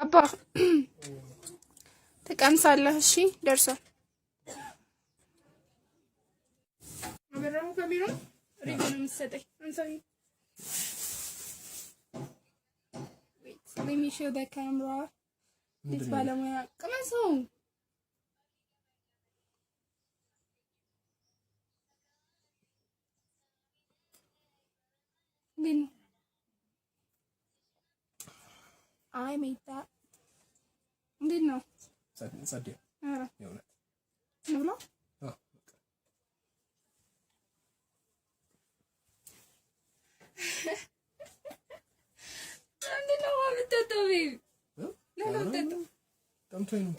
አባ ትቀምሳለህ? እሺ ደርሷል። አበራው ከቢሮ ሪግ ነው የምትሰጠኝ። አንሳኝ። Let me show the camera. It's ባለሙያ ቅመሰው። ምን I made that. እንዴት ነው? ጸዴ የእውነት ነው።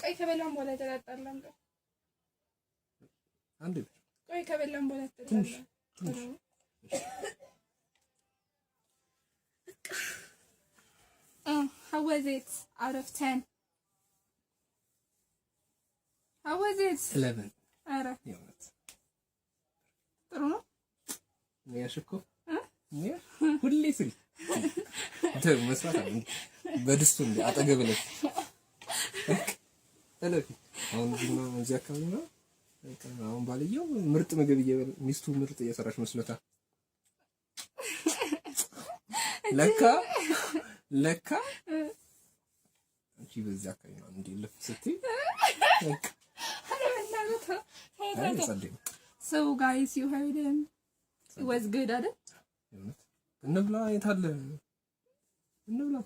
ቆይ ከበላን በኋላ ተጣጣላን። አንዴ ቆይ ከበላን በኋላ ተጣጣላን። How was it out of 10? How was it? 11. አረ የእውነት ጥሩ ነው። ያሽኮ ሁሌ ስሪ መስራት አለ በድስቱ እንደ አጠገብለት እለፊ አሁን እዚህ አካባቢ ነው። አሁን ባልየው ምርጥ ምግብ ሚስቱ ምርጥ እየሰራች መስሎታል። ለካ አንቺ በዚህ አካባቢ ነው እንዴ ልፍ ስትይ So guys, you heard him. It was good, አይደል? እንብላ የታለ እንብላ